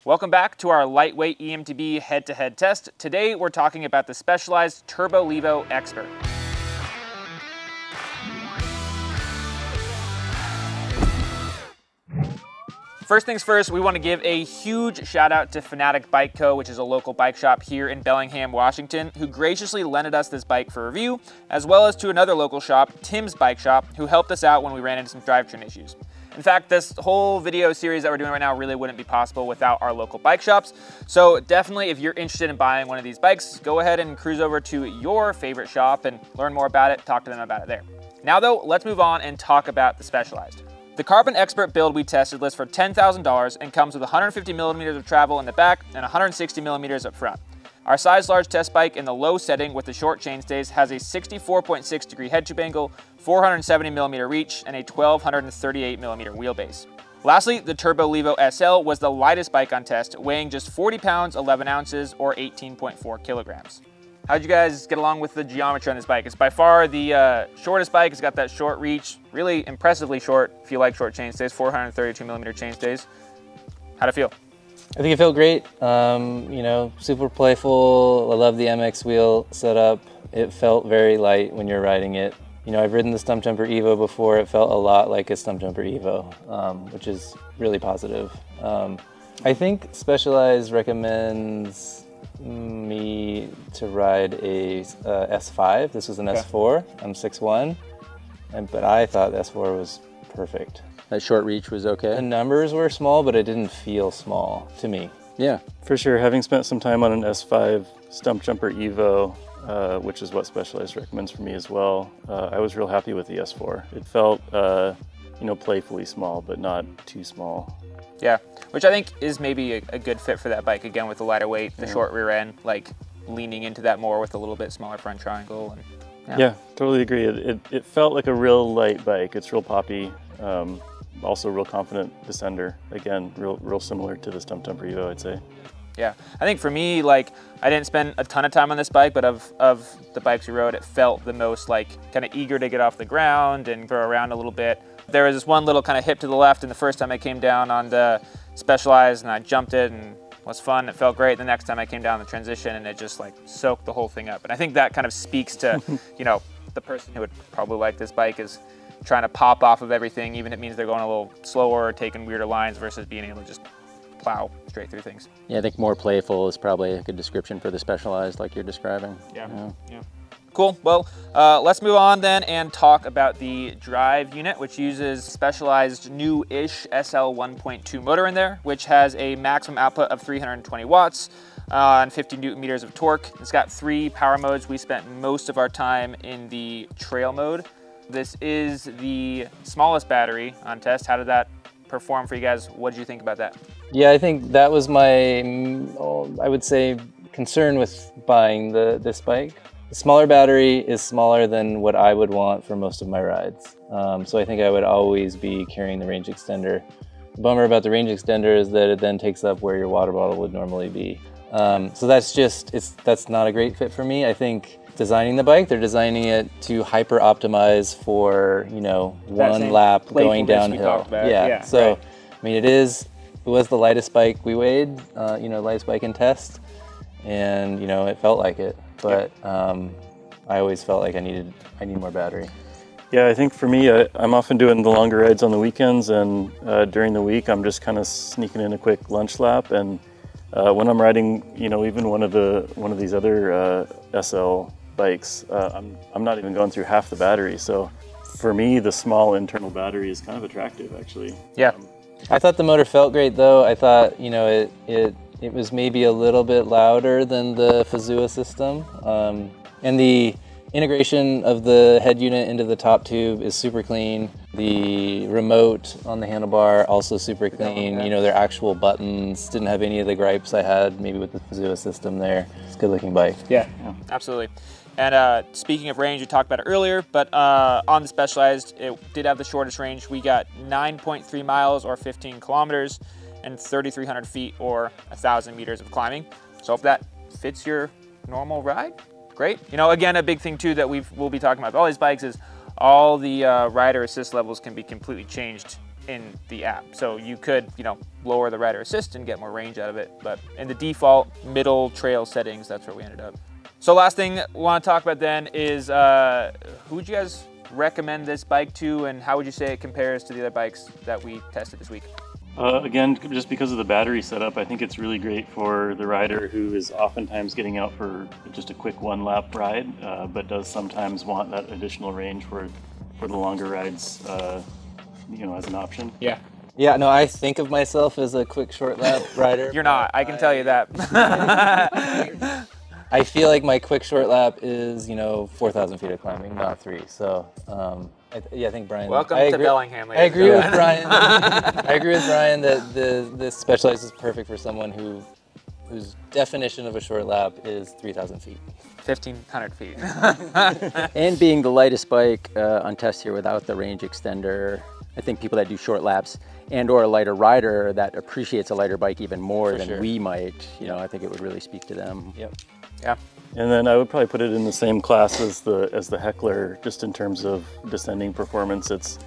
Welcome back to our lightweight E-MTB head-to-head test. Today we're talking about the Specialized Turbo Levo Expert. First things first, we want to give a huge shout out to Fanatikham Bike Co., which is a local bike shop here in Bellingham, Washington, who graciously lended us this bike for review, as well as to another local shop, Tim's Bike Shop, who helped us out when we ran into some drivetrain issues. In fact, this whole video series that we're doing right now really wouldn't be possible without our local bike shops. So definitely, if you're interested in buying one of these bikes, go ahead and cruise over to your favorite shop and learn more about it, talk to them about it there. Now though, let's move on and talk about the Specialized. The Carbon Expert build we tested lists for $10,000 and comes with 150 millimeters of travel in the back and 160 millimeters up front. Our size large test bike in the low setting with the short chainstays has a 64.6 degree head tube angle, 470 millimeter reach, and a 1238 millimeter wheelbase. Lastly, the Turbo Levo SL was the lightest bike on test, weighing just 40 pounds, 11 ounces, or 18.4 kilograms. How'd you guys get along with the geometry on this bike? It's by far the shortest bike. It's got that short reach, really impressively short if you like short chainstays, 432 millimeter chainstays. How'd it feel? I think it felt great. You know, super playful. I love the MX wheel setup. It felt very light when you're riding it. You know, I've ridden the Stumpjumper Evo before. It felt a lot like a Stumpjumper Evo, which is really positive. I think Specialized recommends me to ride a S5. This was an S4. I'm 6'1", but I thought the S4 was perfect. That short reach was okay? The numbers were small, but it didn't feel small to me. Yeah. For sure, having spent some time on an S5 Stumpjumper Evo, which is what Specialized recommends for me as well, I was real happy with the S4. It felt, you know, playfully small, but not too small. Yeah, which I think is maybe a good fit for that bike, again, with the lighter weight, the short rear end, like leaning into that more with a little bit smaller front triangle. And yeah, totally agree. It felt like a real light bike. It's real poppy. Also real confident descender. Again, real similar to the Stumpjumper Evo, I'd say. Yeah, I think for me, like, I didn't spend a ton of time on this bike, but of the bikes we rode, it felt the most like kind of eager to get off the ground and go around a little bit. There was this one little kind of hip to the left, and the first time I came down on the Specialized and I jumped it and it was fun. It felt great. The next time I came down the transition and it just like soaked the whole thing up. And I think that kind of speaks to, you know, the person who would probably like this bike is trying to pop off of everything, even if it means they're going a little slower or taking weirder lines versus being able to just plow straight through things. Yeah, I think more playful is probably a good description for the Specialized like you're describing. Yeah. Cool, well, let's move on then and talk about the drive unit, which uses Specialized new-ish SL 1.2 motor in there, which has a maximum output of 320 watts and 50 Newton meters of torque. It's got 3 power modes. We spent most of our time in the trail mode. This is the smallest battery on test. How did that perform for you guys? What did you think about that? Yeah, I think that was my, I would say, concern with buying this bike. The smaller battery is smaller than what I would want for most of my rides. So I think I would always be carrying the range extender. The bummer about the range extender is that it then takes up where your water bottle would normally be. So that's not a great fit for me. I think designing the bike, they're designing it to hyper optimize for, you know, one lap going downhill. Yeah. So, right. I mean, it was the lightest bike we weighed, you know, lightest bike in test, and you know, it felt like it. But I always felt like I need more battery. Yeah, I think for me, I'm often doing the longer rides on the weekends, and during the week, I'm just kind of sneaking in a quick lunch lap. And when I'm riding, you know, even one of these other SL bikes, I'm not even going through half the battery. So for me, the small internal battery is kind of attractive, actually. Yeah. I thought the motor felt great, though. I thought, you know, it was maybe a little bit louder than the Fazua system. And the integration of the head unit into the top tube is super clean. The remote on the handlebar, also super clean. You know, their actual buttons, didn't have any of the gripes I had maybe with the Fazua system there. It's a good looking bike. Yeah, absolutely. And speaking of range, we talked about it earlier, but on the Specialized, it did have the shortest range. We got 9.3 miles or 15 kilometers and 3,300 feet or 1,000 meters of climbing. So if that fits your normal ride, great. You know, again, a big thing too that we'll be talking about with all these bikes is all the rider assist levels can be completely changed in the app. So you could, you know, lower the rider assist and get more range out of it. But in the default middle trail settings, that's where we ended up. So last thing we want to talk about then is who would you guys recommend this bike to, and how would you say it compares to the other bikes that we tested this week? Again, just because of the battery setup, I think it's really great for the rider who is oftentimes getting out for just a quick one-lap ride, but does sometimes want that additional range for the longer rides, you know, as an option. Yeah. Yeah, no, I think of myself as a quick short lap rider. You're not, I can tell you that. I feel like my quick short lap is, you know, 4,000 feet of climbing, not 3. So, I think Brian. Welcome to Bellingham, ladies. I agree with Brian. I agree with Brian that this Specialized is perfect for someone whose definition of a short lap is 3,000 feet. 1,500 feet. And being the lightest bike on test here without the range extender, I think people that do short laps and or a lighter rider that appreciates a lighter bike even more than we might, you know, I think it would really speak to them. Yep. Yeah. And then I would probably put it in the same class as the Heckler, just in terms of descending performance. It's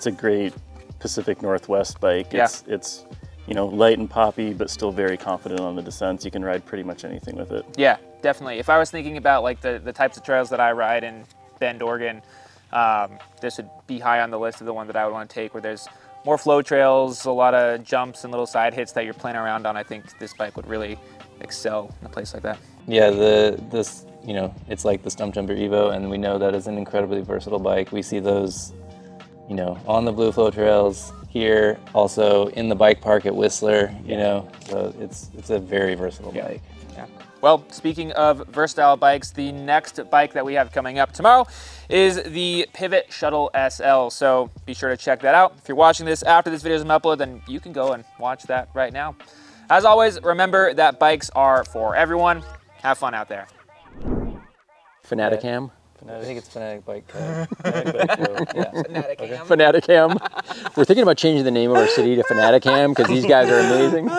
a great Pacific Northwest bike. Yeah. It's you know, light and poppy, but still very confident on the descents. You can ride pretty much anything with it. Yeah, definitely. If I was thinking about like the types of trails that I ride in Bend, Oregon, this would be high on the list of the one that I would want to take, where there's more flow trails, a lot of jumps and little side hits that you're playing around on. I think this bike would really excel in a place like that. Yeah, this, you know, it's like the Stump Jumper Evo, and we know that is an incredibly versatile bike. We see those, you know, on the Blue Flow trails here, also in the bike park at Whistler, you know, so it's a very versatile bike. Yeah. Well, speaking of versatile bikes, the next bike that we have coming up tomorrow is the Pivot Shuttle SL. So be sure to check that out. If you're watching this after this video is uploaded, then you can go and watch that right now. As always, remember that bikes are for everyone. Have fun out there. Fanatikham. I think it's Fanatic Bike Co. Fanatikham. Fanatikham. We're thinking about changing the name of our city to Fanatikham because these guys are amazing.